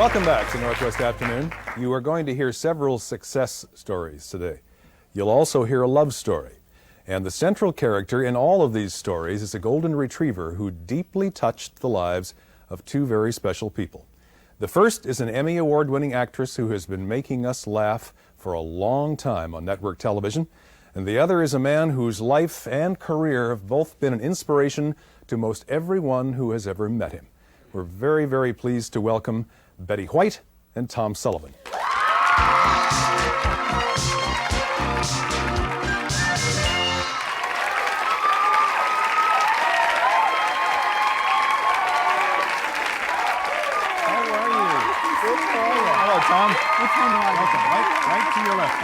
Welcome back to Northwest Afternoon. You are going to hear several success stories today. You'll also hear a love story. And the central character in all of these stories is a golden retriever who deeply touched the lives of two very special people. The first is an Emmy Award-winning actress who has been making us laugh for a long time on network television. And the other is a man whose life and career have both been an inspiration to most everyone who has ever met him. We're very, very pleased to welcome Betty White and Tom Sullivan. Tom, which one do I welcome? Right to your left.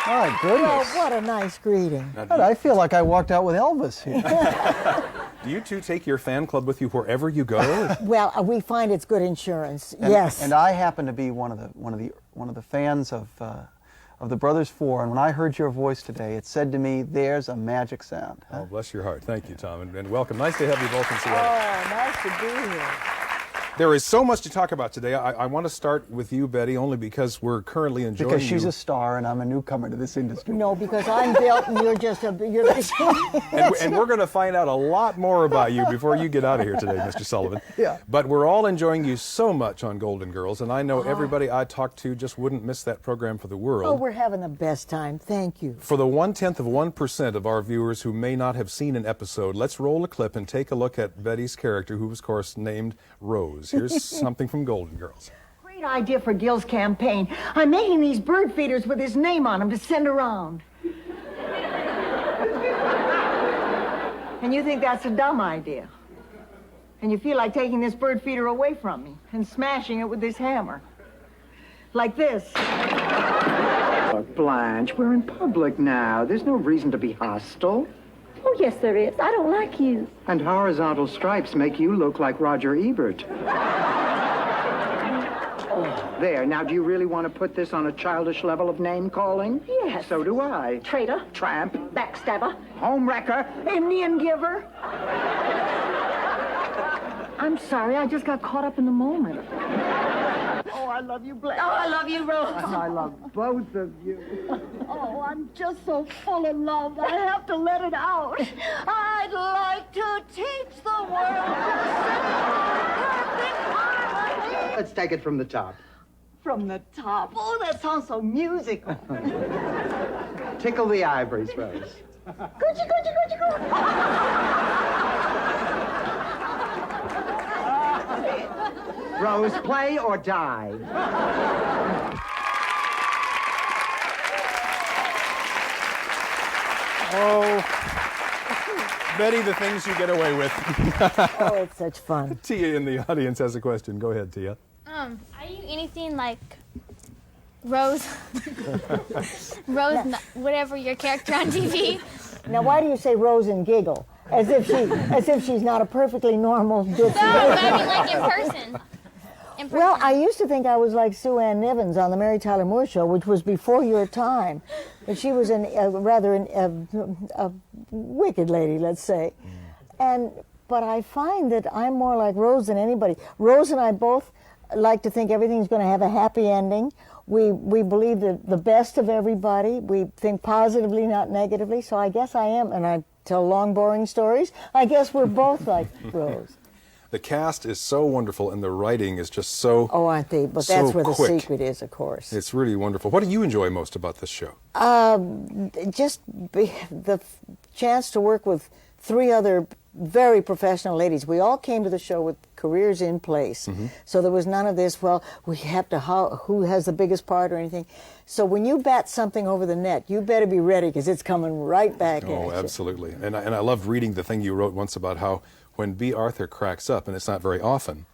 My goodness. Well, what a nice greeting. God, I feel like I walked out with Elvis here. Do you two take your fan club with you wherever you go? Well, we find it's good insurance. And, yes. And I happen to be one of the fans of the Brothers Four, and when I heard your voice today, it said to me, "There's a magic sound." Oh, bless your heart. Thank you, Tom, and welcome. Nice to have you both in Seattle. Oh, nice to be here. There is so much to talk about today. I want to start with you, Betty, only because we're currently enjoying Because she's a star and I'm a newcomer to this industry. No, because I'm built and you're just a... You're and we're going to find out a lot more about you before you get out of here today, Mr. Sullivan. Yeah. But we're all enjoying you so much on Golden Girls, and I know everybody I talk to just wouldn't miss that program for the world. Oh, we're having the best time. Thank you. For the 0.1% of our viewers who may not have seen an episode, let's roll a clip and take a look at Betty's character, who was, of course, named Rose. Here's something from Golden Girls. Great idea for Gil's campaign. I'm making these bird feeders with his name on them to send around. And you think that's a dumb idea. And you feel like taking this bird feeder away from me and smashing it with this hammer. Like this. Look, Blanche, we're in public now. There's no reason to be hostile. Oh, yes, there is. I don't like you. And horizontal stripes make you look like Roger Ebert. There, now do you really want to put this on a childish level of name-calling? Yes. So do I. Traitor. Tramp. Backstabber. Homewrecker. Indian giver. I'm sorry, I just got caught up in the moment. Oh, I love you, Blanche. Oh, I love you, Rose. I love both of you. Oh, I'm just so full of love. I have to let it out. I'd like to teach the world to sing perfect harmony. Let's take it from the top. From the top. Oh, that sounds so musical. Tickle the ivories, Rose. Coochie, coochie, coochie, coochie. Rose, play or die. Oh, Betty, the things you get away with. Oh, it's such fun. Tia in the audience has a question. Go ahead, Tia. Are you anything like Rose? Rose, whatever your character on TV? Now, why do you say Rose and giggle? As if she's not a perfectly normal ditzy. No, but I mean like in person. Well, I used to think I was like Sue Ann Nivens on the Mary Tyler Moore Show, which was before your time. But she was a wicked lady, let's say. But I find that I'm more like Rose than anybody. Rose and I both like to think everything's going to have a happy ending. We believe the best of everybody. We think positively, not negatively. So I guess I am, and I tell long, boring stories. I guess we're both like Rose. The cast is so wonderful, and the writing is just so Oh, aren't they? But that's so where the quick. secret is, of course. It's really wonderful. What do you enjoy most about this show? The chance to work with three other very professional ladies. We all came to the show with careers in place. So there was none of this, well, we have to, who has the biggest part or anything. So when you bat something over the net, you better be ready because it's coming right back at you. Oh, absolutely. And I loved reading the thing you wrote once about how when B. Arthur cracks up, and it's not very often,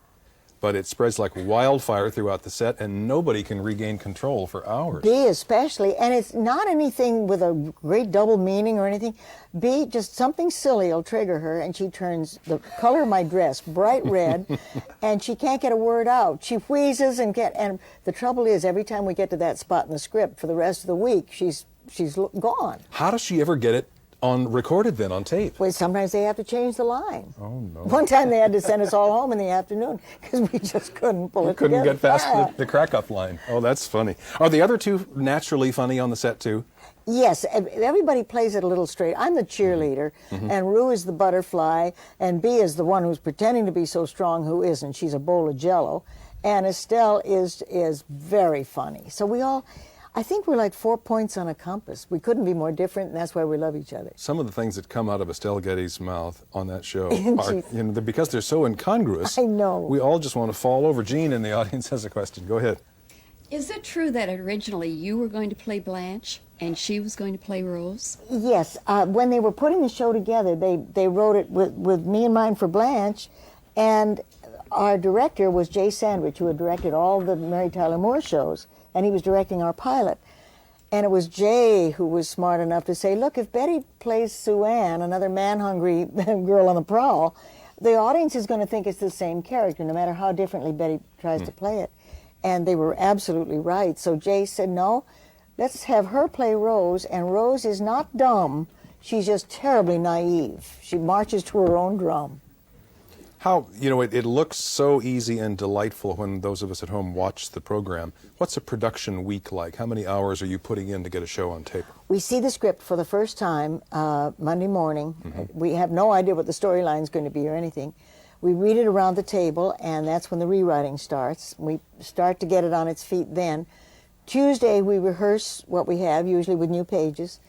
but it spreads like wildfire throughout the set, and nobody can regain control for hours. B especially, and it's not anything with a great double meaning or anything. B, just something silly will trigger her, and she turns the color of my dress bright red, and she can't get a word out. She wheezes and the trouble is, every time we get to that spot in the script for the rest of the week, she's gone. How does she ever get it on recorded then, on tape? Well, sometimes they have to change the line. Oh, no. One time they had to send us all home in the afternoon because we just couldn't pull it Couldn't together. get past Yeah. the crack-up line. Oh, that's funny. Are the other two naturally funny on the set, too? Yes, everybody plays it a little straight. I'm the cheerleader, and Rue is the butterfly, and Bea is the one who's pretending to be so strong who isn't. She's a bowl of Jell-O, and Estelle is very funny. So we all, I think we're like 4 points on a compass. We couldn't be more different, and that's why we love each other. Some of the things that come out of Estelle Getty's mouth on that show And are, because they're so incongruous. I know. We all just want to fall over. Jean in the audience has a question. Go ahead. Is it true that originally you were going to play Blanche and she was going to play Rose? Yes, when they were putting the show together, they wrote it with me in mind for Blanche, and our director was Jay Sandwich, who had directed all the Mary Tyler Moore shows, and he was directing our pilot. And it was Jay who was smart enough to say, look, if Betty plays Sue Ann, another man-hungry girl on the prowl, the audience is going to think it's the same character, no matter how differently Betty tries to play it. And they were absolutely right. So Jay said, no, let's have her play Rose, and Rose is not dumb. She's just terribly naive. She marches to her own drum. How, it looks so easy and delightful when those of us at home watch the program. What's a production week like? How many hours are you putting in to get a show on tape? We see the script for the first time Monday morning. We have no idea what the storyline's going to be or anything. We read it around the table, and that's when the rewriting starts. We start to get it on its feet then. Tuesday, we rehearse what we have, usually with new pages.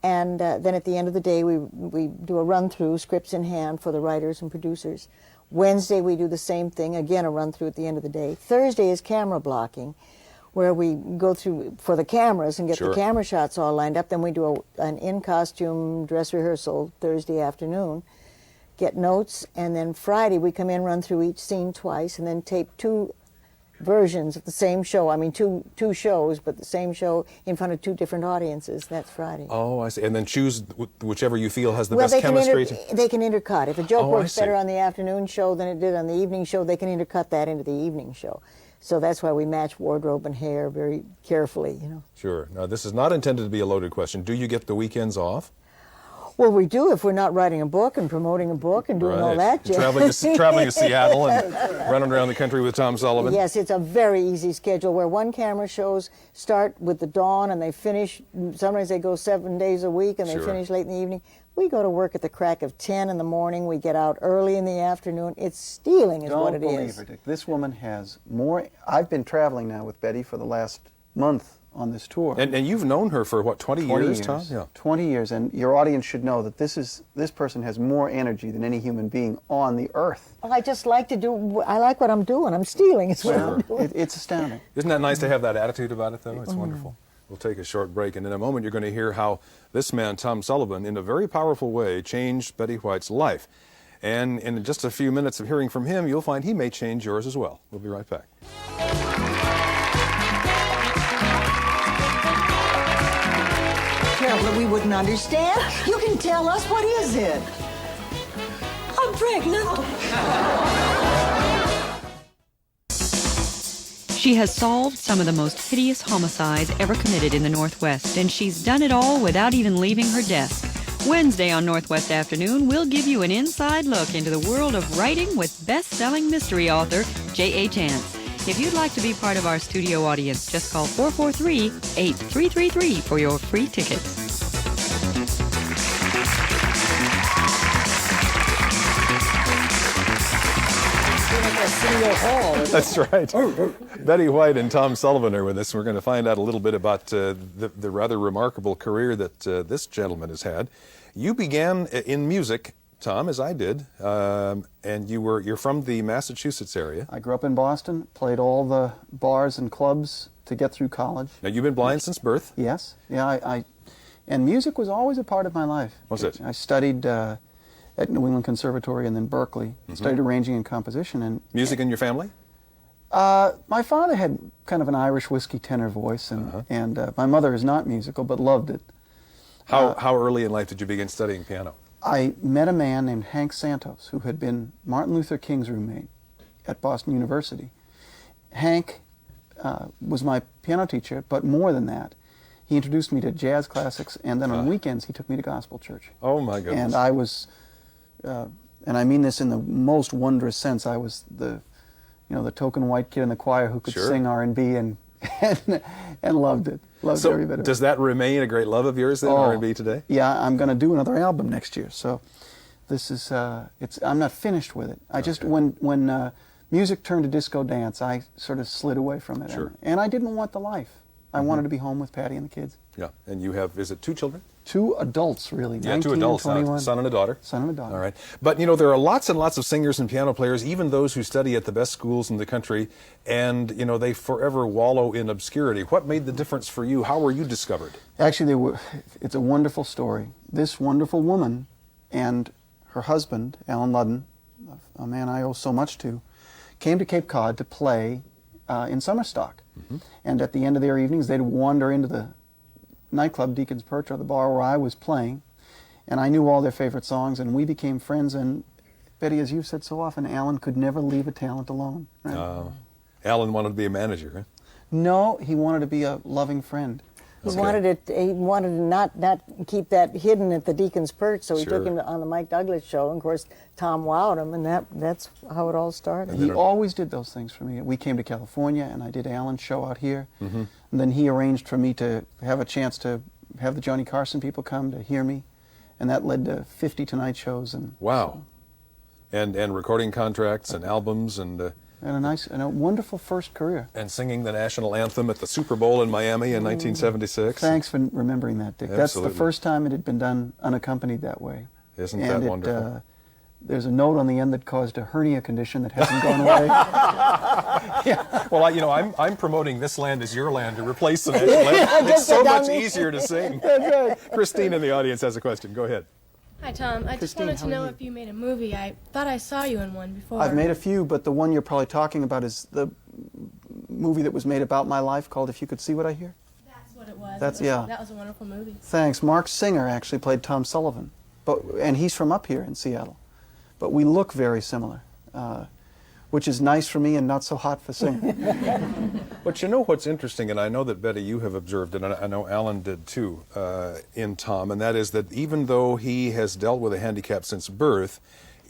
And then at the end of the day, we do a run-through, scripts in hand for the writers and producers. Wednesday, we do the same thing, again, a run-through at the end of the day. Thursday is camera blocking, where we go through for the cameras and get the camera shots all lined up. Then we do an in-costume dress rehearsal Thursday afternoon, get notes, and then Friday we come in, run through each scene twice, and then tape 2 versions of the same show. I mean, two shows, but the same show in front of 2 different audiences. That's Friday. Oh, I see. And then choose whichever you feel has the best chemistry. They can intercut. If a joke works better on the afternoon show than it did on the evening show, they can intercut that into the evening show. So that's why we match wardrobe and hair very carefully, Sure. Now, this is not intended to be a loaded question. Do you get the weekends off? Well, we do if we're not writing a book and promoting a book and doing all that jazz. Traveling to Seattle and running around the country with Tom Sullivan. Yes, it's a very easy schedule where one camera shows start with the dawn and they finish, sometimes they go 7 days a week and they finish late in the evening. We go to work at the crack of 10 in the morning. We get out early in the afternoon. It's stealing is what it is. Don't believe it, Dick. This woman has more. I've been traveling now with Betty for the last month on this tour. And you've known her for, what, 20 years, Tom? Yeah. 20 years, and your audience should know that this person has more energy than any human being on the earth. Well, I just like to do, I like what I'm doing. I'm stealing is what I'm doing. It's astounding. Isn't that nice to have that attitude about it, though? It's wonderful. We'll take a short break, and in a moment you're going to hear how this man, Tom Sullivan, in a very powerful way, changed Betty White's life. And in just a few minutes of hearing from him, you'll find he may change yours as well. We'll be right back. Careful, we wouldn't understand. You can tell us, what is it? I'm pregnant. She has solved some of the most hideous homicides ever committed in the Northwest, and she's done it all without even leaving her desk. Wednesday on Northwest Afternoon, we'll give you an inside look into the world of writing with best-selling mystery author J.A. Chance. If you'd like to be part of our studio audience, just call 443-8333 for your free tickets. That's right. Betty White and Tom Sullivan are with us. We're going to find out a little bit about the rather remarkable career that this gentleman has had. You began in music, Tom, as I did, and you're from the Massachusetts area. I grew up in Boston, played all the bars and clubs to get through college. Now, you've been blind since birth? Yes. Yeah, and music was always a part of my life. Was it? I studied at New England Conservatory and then Berkeley, studied arranging and composition. And music in your family? My father had kind of an Irish whiskey tenor voice, and my mother is not musical, but loved it. How early in life did you begin studying piano? I met a man named Hank Santos, who had been Martin Luther King's roommate at Boston University. Hank was my piano teacher, but more than that, He introduced me to jazz classics, and then on weekends he took me to gospel church. Oh my goodness. And I was, and I mean this in the most wondrous sense, I was the token white kid in the choir who could sing R&B and loved it. Loved every bit of it. Does that remain a great love of yours then, R&B today? Yeah, I'm going to do another album next year. So this is, I'm not finished with it. I just, when music turned to disco dance, I sort of slid away from it. Sure. And I didn't want the life. I wanted to be home with Patty and the kids. Yeah, and you have, is it 2 children? 2 adults, really. Yeah, 2 adults, and 21. a son and a daughter. Son and a daughter. All right. But, you know, there are lots and lots of singers and piano players, even those who study at the best schools in the country, and, you know, they forever wallow in obscurity. What made the difference for you? How were you discovered? Actually, it's a wonderful story. This wonderful woman and her husband, Alan Ludden, a man I owe so much to, came to Cape Cod to play in summer stock. And at the end of their evenings, they'd wander into the nightclub, Deacon's Perch, or the bar where I was playing, and I knew all their favorite songs, and we became friends. And Betty, as you've said so often, Alan could never leave a talent alone. Right? Alan wanted to be a manager, huh? No, he wanted to be a loving friend. He wanted to not keep that hidden at the Deacon's Perch, so he took him on the Mike Douglas show, and of course Tom wowed him, and that's how it all started. He always did those things for me. We came to California, and I did Alan's show out here, and then he arranged for me to have a chance to have the Johnny Carson people come to hear me, and that led to 50 Tonight shows. And wow. And recording contracts and albums and a wonderful first career. And singing the national anthem at the Super Bowl in Miami in 1976. Thanks for remembering that, Dick. Absolutely. That's the first time it had been done unaccompanied that way. Isn't that wonderful? There's a note on the end that caused a hernia condition that hasn't gone away. Yeah. Well, I'm promoting This Land Is Your Land to replace the national anthem. It's so much easier to sing. Christine in the audience has a question. Go ahead. Hi, Tom. I just wanted to know if you made a movie. I thought I saw you in one before. I've made a few, but the one you're probably talking about is the movie that was made about my life called If You Could See What I Hear. That's what it was. That was a wonderful movie. Thanks. Mark Singer actually played Tom Sullivan, and he's from up here in Seattle. But we look very similar, which is nice for me and not so hot for Singer. But you know what's interesting, and I know that, Betty, you have observed it, and I know Alan did too, in Tom, and that is that even though he has dealt with a handicap since birth,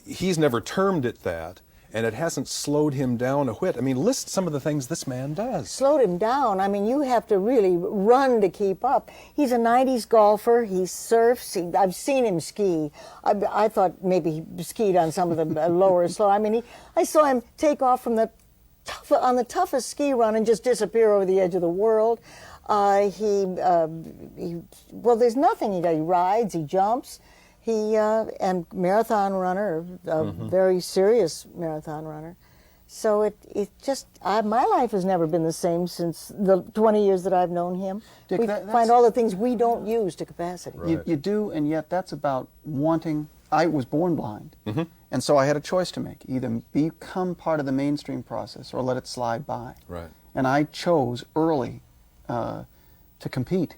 he's never termed it that, and it hasn't slowed him down a whit. I mean, list some of the things this man does. Slowed him down? I mean, you have to really run to keep up. He's a 90s golfer. He surfs. I've seen him ski. I thought maybe he skied on some of the lower slope. I mean, I saw him take off from on the toughest ski run and just disappear over the edge of the world. Well, there's nothing he does. He rides, he jumps. And marathon runner, a very serious marathon runner. So it just, my life has never been the same since the 20 years that I've known him. Dick, we find all the things we don't use to capacity. Right. You do, and yet that's about wanting. I was born blind, and so I had a choice to make: either become part of the mainstream process or let it slide by. Right. And I chose early to compete.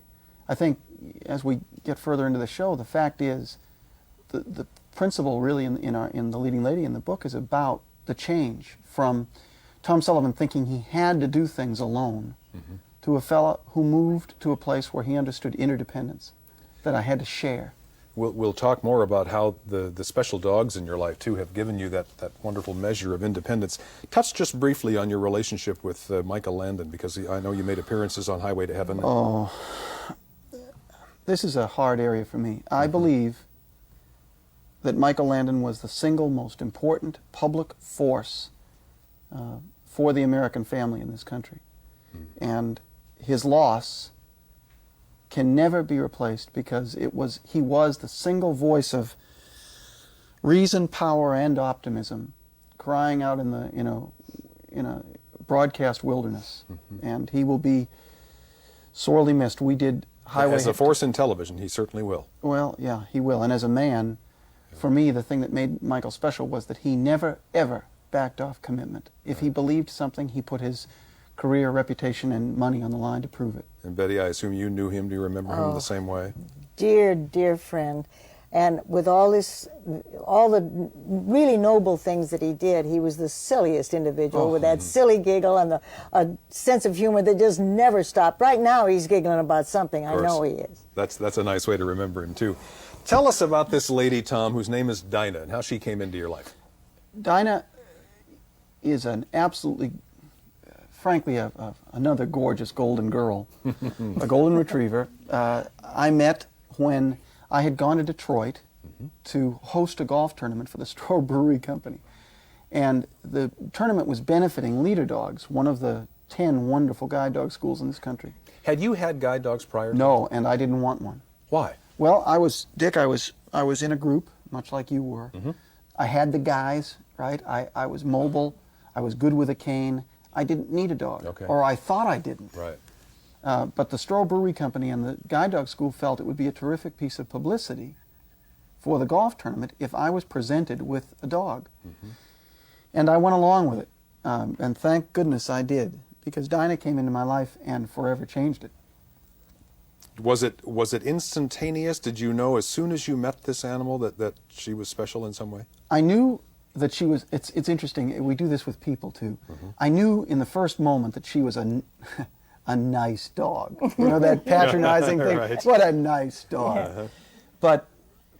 I think as we get further into the show, the fact is, the principle really in The Leading Lady in the book is about the change from Tom Sullivan thinking he had to do things alone to a fella who moved to a place where he understood interdependence, that I had to share. We'll talk more about how the special dogs in your life, too, have given you that wonderful measure of independence. Touch just briefly on your relationship with Michael Landon, because I know you made appearances on Highway to Heaven. Oh, this is a hard area for me. I believe that Michael Landon was the single most important public force for the American family in this country. And his loss can never be replaced because he was the single voice of reason, power, and optimism, crying out in a broadcast wilderness. And he will be sorely missed. We did Highway. As a force in television, he certainly will. Well, yeah, he will. And as a man, for me, the thing that made Michael special was that he never, ever backed off commitment. If he believed something, he put his career, reputation, and money on the line to prove it. And Betty, I assume you knew him. Do you remember him the same way? Dear, dear friend. And with all the really noble things that he did, he was the silliest individual with that silly giggle and a sense of humor that just never stopped. Right now, he's giggling about something. I know he is. That's a nice way to remember him, too. Tell us about this lady, Tom, whose name is Dinah, and how she came into your life. Dinah is an absolutely, frankly, another gorgeous golden girl, a golden retriever. I met when I had gone to Detroit to host a golf tournament for the Stroh Brewery Company. And the tournament was benefiting Leader Dogs, one of the 10 wonderful guide dog schools in this country. Had you had guide dogs prior to No, and I didn't want one. Why? Well, I was in a group, much like you were. I had the guys, right? I was mobile. I was good with a cane. I didn't need a dog, or I thought I didn't. Right. But the Stroh Brewery Company and the Guide Dog School felt it would be a terrific piece of publicity for the golf tournament if I was presented with a dog. And I went along with it. And thank goodness I did, because Dinah came into my life and forever changed it. Was it instantaneous? Did you know as soon as you met this animal that she was special in some way? I knew that she was, it's interesting, we do this with people too. I knew in the first moment that she was a nice dog. You know, that patronizing thing. Right. What a nice dog. But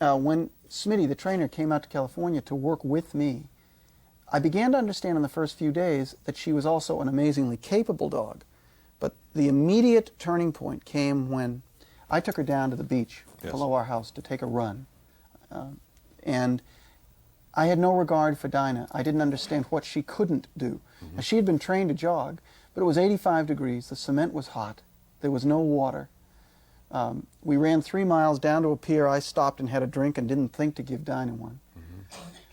when Smitty, the trainer, came out to California to work with me, I began to understand in the first few days that she was also an amazingly capable dog. But the immediate turning point came when I took her down to the beach below our house to take a run. And I had no regard for Dinah. I didn't understand what she couldn't do. Now, she had been trained to jog, but it was 85 degrees, the cement was hot, there was no water. We ran 3 miles down to a pier. I stopped and had a drink and didn't think to give Dinah one.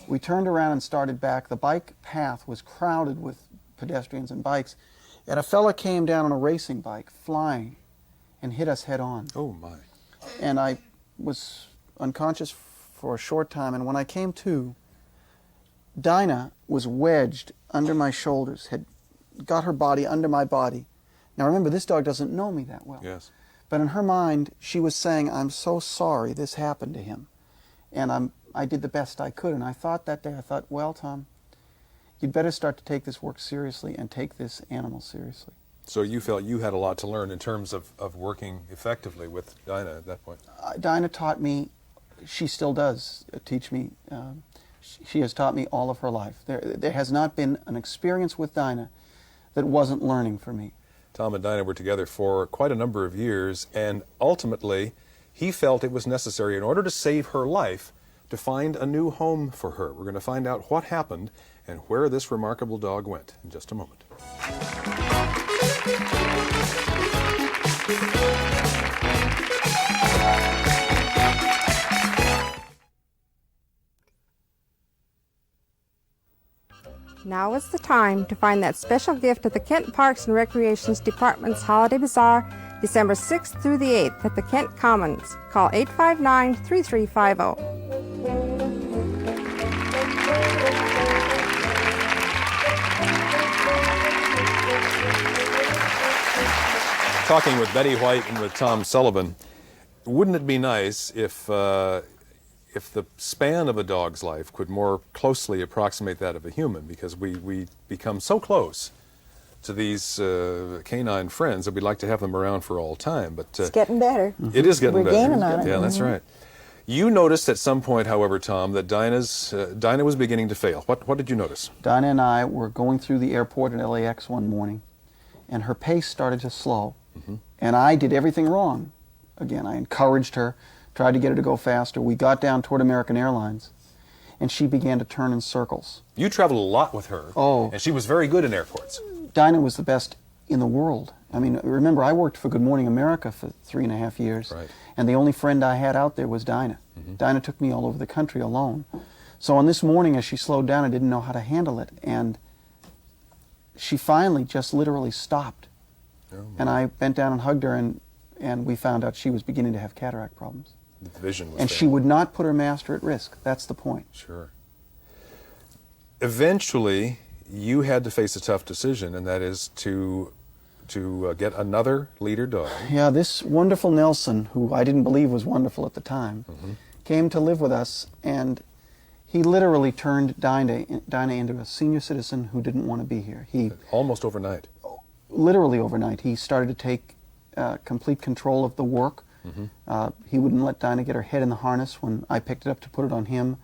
We turned around and started back. The bike path was crowded with pedestrians and bikes, and a fella came down on a racing bike, flying, and hit us head on. Oh, my. And I was unconscious for a short time, and when I came to, Dinah was wedged under my shoulders, had got her body under my body. Now remember, this dog doesn't know me that well. Yes. But in her mind, she was saying, I'm so sorry this happened to him. And I did the best I could. And I thought that day, well, Tom, you'd better start to take this work seriously and take this animal seriously. So you felt you had a lot to learn in terms of working effectively with Dinah at that point? Dinah taught me, she still does teach me, she has taught me all of her life. There has not been an experience with Dinah that wasn't learning for me. Tom and Dinah were together for quite a number of years, and ultimately he felt it was necessary, in order to save her life, to find a new home for her. We're going to find out what happened and where this remarkable dog went in just a moment. Now is the time to find that special gift at the Kent Parks and Recreations Department's Holiday Bazaar, December 6th through the 8th at the Kent Commons. Call 859-3350. Talking with Betty White and with Tom Sullivan, wouldn't it be nice if the span of a dog's life could more closely approximate that of a human, because we become so close to these canine friends that we'd like to have them around for all time. But it's getting better. It is getting better. We're gaining on it. Yeah, that's right. You noticed at some point, however, Tom, that Dinah was beginning to fail. What did you notice? Dinah and I were going through the airport at LAX one morning, and her pace started to slow. And I did everything wrong. Again, I encouraged her, tried to get her to go faster. We got down toward American Airlines, and she began to turn in circles. You traveled a lot with her, and she was very good in airports. Dinah was the best in the world. I mean, remember, I worked for Good Morning America for 3.5 years, and the only friend I had out there was Dinah. Dinah took me all over the country alone. So on this morning, as she slowed down, I didn't know how to handle it, and she finally just literally stopped. And I bent down and hugged her, and we found out she was beginning to have cataract problems. The vision was and failing. She would not put her master at risk. That's the point. Sure. Eventually, you had to face a tough decision, and that is to get another leader dog. Yeah, this wonderful Nelson, who I didn't believe was wonderful at the time, came to live with us, and he literally turned Dinah into a senior citizen who didn't want to be here. He almost overnight. Literally overnight, he started to take complete control of the work. He wouldn't let Dinah get her head in the harness when I picked it up to put it on him.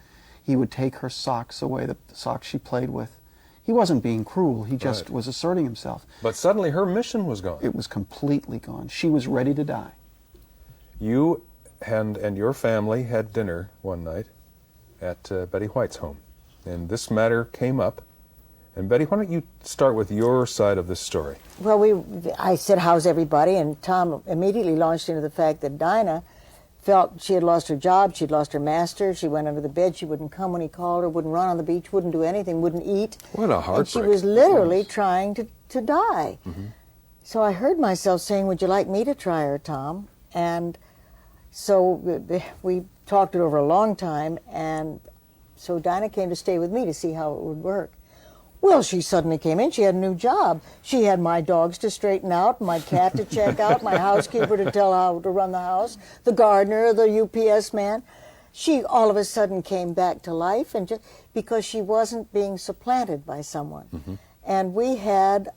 He would take her socks away, the socks she played with. He wasn't being cruel, he just was asserting himself. But suddenly her mission was gone. It was completely gone. She was ready to die. You and your family had dinner one night at Betty White's home, and this matter came up. And Betty, why don't you start with your side of this story? Well, I said, how's everybody? And Tom immediately launched into the fact that Dinah felt she had lost her job, she'd lost her master, she went under the bed, she wouldn't come when he called her, wouldn't run on the beach, wouldn't do anything, wouldn't eat. What a heartbreak. And she was literally trying to die. So I heard myself saying, would you like me to try her, Tom? And so we talked it over a long time, and so Dinah came to stay with me to see how it would work. Well, she suddenly came in. She had a new job. She had my dogs to straighten out, my cat to check out, my housekeeper to tell how to run the house, the gardener, the UPS man. She all of a sudden came back to life, and just because she wasn't being supplanted by someone. And we had,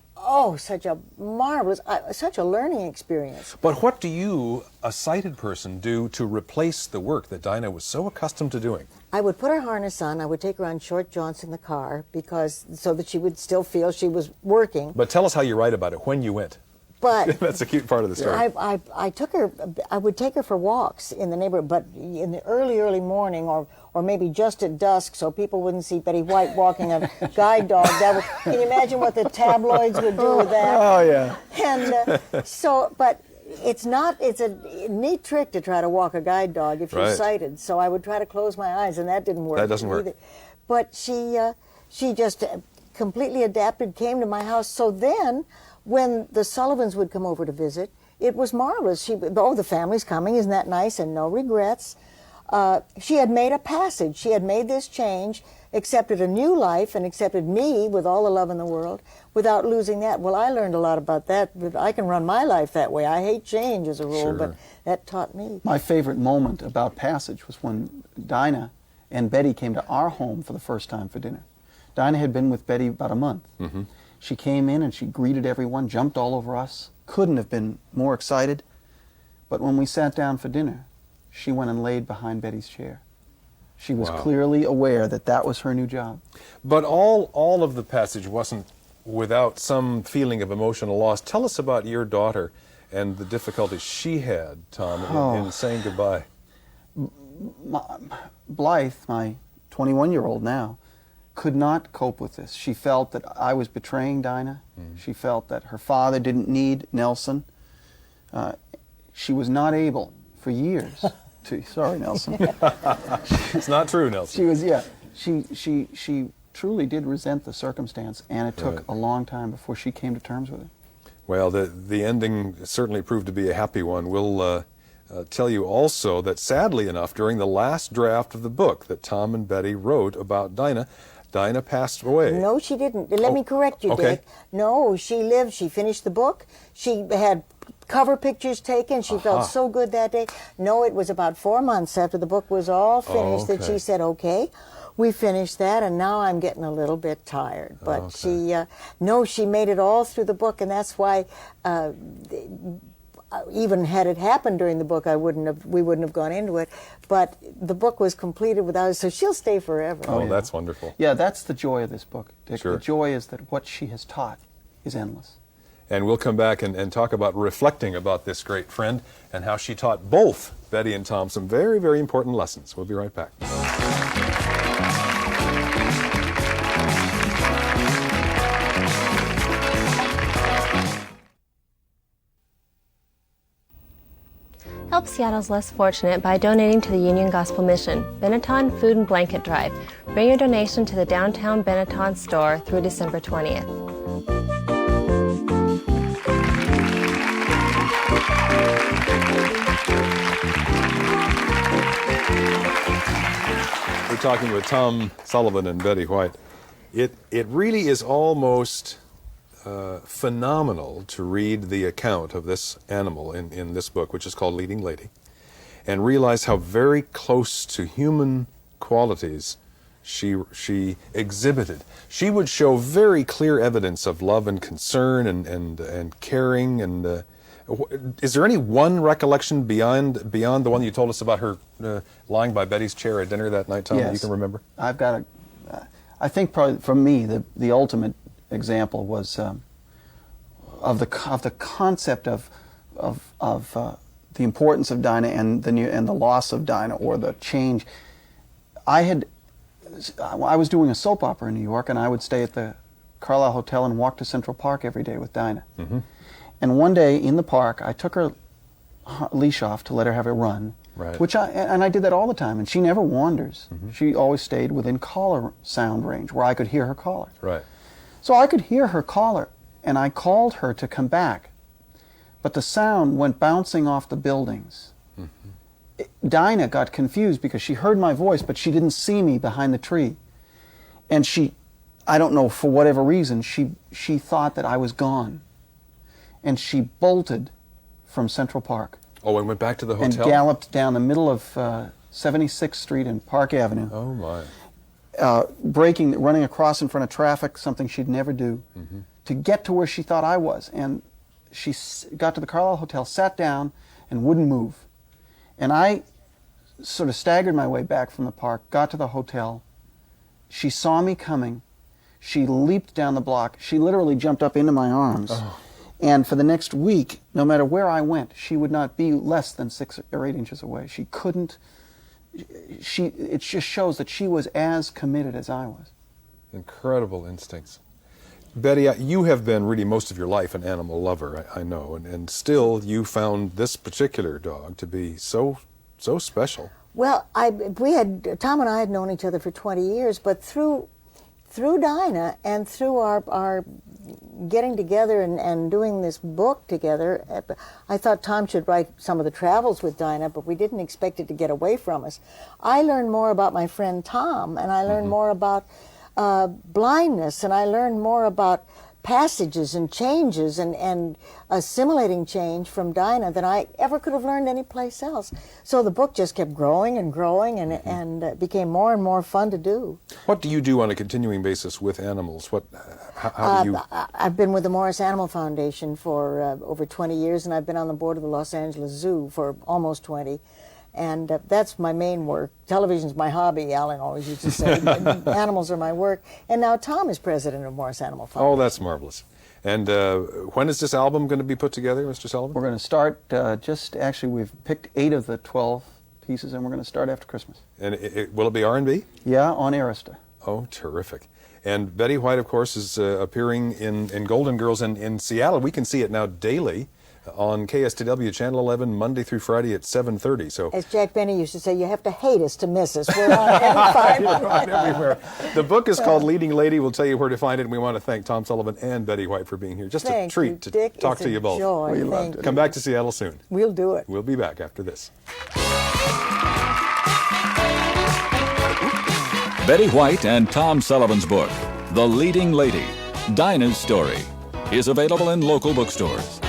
such a marvelous, such a learning experience. But what do you, a sighted person, do to replace the work that Dinah was so accustomed to doing? I would put her harness on. I would take her on short jaunts in the car so that she would still feel she was working. But tell us how you write about it, when you went. But that's a cute part of the story. I would take her for walks in the neighborhood, but in the early morning, or maybe just at dusk, so people wouldn't see Betty White walking a guide dog. Can you imagine what the tabloids would do with that? Oh yeah. And but it's a neat trick to try to walk a guide dog if you're sighted. So I would try to close my eyes, and that didn't work. That doesn't work. Either. But she just completely adapted, came to my house. So then, when the Sullivans would come over to visit, it was marvelous. The family's coming, isn't that nice? And no regrets. She had made a passage. She had made this change, accepted a new life, and accepted me with all the love in the world without losing that. Well, I learned a lot about that. But I can run my life that way. I hate change as a rule, but that taught me. My favorite moment about Passage was when Dinah and Betty came to our home for the first time for dinner. Dinah had been with Betty about a month. She came in and she greeted everyone, jumped all over us, couldn't have been more excited. But when we sat down for dinner, she went and laid behind Betty's chair. She was clearly aware that that was her new job. But all of the passage wasn't without some feeling of emotional loss. Tell us about your daughter and the difficulties she had, Tom, in saying goodbye. Blythe, my 21-year-old now, could not cope with this. She felt that I was betraying Dinah. She felt that her father didn't need Nelson. She was not able for years to, sorry Nelson. It's not true, Nelson. She was, she truly did resent the circumstance, and it took a long time before she came to terms with it. Well, the ending certainly proved to be a happy one. We'll tell you also that, sadly enough, during the last draft of the book that Tom and Betty wrote about Dinah passed away. No, she didn't. Let me correct you, Dick. No, she lived. She finished the book. She had cover pictures taken. She felt so good that day. No, it was about 4 months after the book was all finished that she said, okay, we finished that, and now I'm getting a little bit tired. But she made it all through the book, and that's why even had it happened during the book, we wouldn't have gone into it. But the book was completed without it, so she'll stay forever. Oh, that's wonderful. Yeah, that's the joy of this book, Dick. Sure. The joy is that what she has taught is endless. And we'll come back and talk about reflecting about this great friend and how she taught both Betty and Tom some very, very important lessons. We'll be right back. Help Seattle's less fortunate by donating to the Union Gospel Mission. Benetton Food and Blanket Drive. Bring your donation to the downtown Benetton store through December 20th. We're talking with Tom Sullivan and Betty White. It really is almost phenomenal to read the account of this animal in this book, which is called Leading Lady. and realized how very close to human qualities she exhibited. She would show very clear evidence of love and concern and caring. And is there any one recollection beyond the one you told us about her lying by Betty's chair at dinner that night, Tom, that you can remember? I've got I think probably for me the ultimate example was of the concept of the importance of Dinah and the loss of Dinah, or the change. I was doing a soap opera in New York, and I would stay at the Carlisle Hotel and walk to Central Park every day with Dinah. Mm-hmm. And one day in the park, I took her leash off to let her have a run, right. And I did that all the time. And she never wanders. Mm-hmm. She always stayed within collar sound range, where I could hear her collar. Right. So I could hear her collar, and I called her to come back, but the sound went bouncing off the buildings. Dinah got confused because she heard my voice, but she didn't see me behind the tree. And I don't know, for whatever reason, she thought that I was gone. And she bolted from Central Park. Oh, and went back to the hotel? And galloped down the middle of 76th Street and Park Avenue. Oh, my. Running across in front of traffic, something she'd never do, to get to where she thought I was. And she got to the Carlisle Hotel, sat down, and wouldn't move. And I sort of staggered my way back from the park, got to the hotel. She saw me coming. She leaped down the block. She literally jumped up into my arms. Oh. And for the next week, no matter where I went, she would not be less than 6 or 8 inches away. She couldn't. It just shows that she was as committed as I was. Incredible instincts. Betty, you have been really most of your life an animal lover, I know, and still you found this particular dog to be so special. Well, Tom and I had known each other for 20 years, but through Dinah and through our getting together and doing this book together, I thought Tom should write some of the travels with Dinah, but we didn't expect it to get away from us. I learned more about my friend Tom, and I learned more about blindness, and I learned more about passages and changes and assimilating change from Dinah than I ever could have learned anyplace else. So the book just kept growing and growing, and became more and more fun to do. What do you do on a continuing basis with animals? How do you... I've been with the Morris Animal Foundation for over 20 years, and I've been on the board of the Los Angeles Zoo for almost 20. And that's my main work. Television's my hobby, Alan always used to say. Animals are my work. And now Tom is president of Morris Animal Foundation. Oh, that's marvelous. And when is this album going to be put together, Mr. Sullivan? We're going to start we've picked 8 of the 12 pieces, and we're going to start after Christmas. And will it be R&B? Yeah, on Arista. Oh, terrific. And Betty White, of course, is appearing in Golden Girls in Seattle. We can see it now daily on KSTW Channel 11, Monday through Friday at 7:30. So, as Jack Benny used to say, you have to hate us to miss us. We're on every We're on everywhere. The book is called Leading Lady. We'll tell you where to find it, and we want to thank Tom Sullivan and Betty White for being here. Just a treat to talk to you both. Joy. We loved it. Come back to Seattle soon. We'll do it. We'll be back after this. Betty White and Tom Sullivan's book, The Leading Lady, Dinah's Story, is available in local bookstores.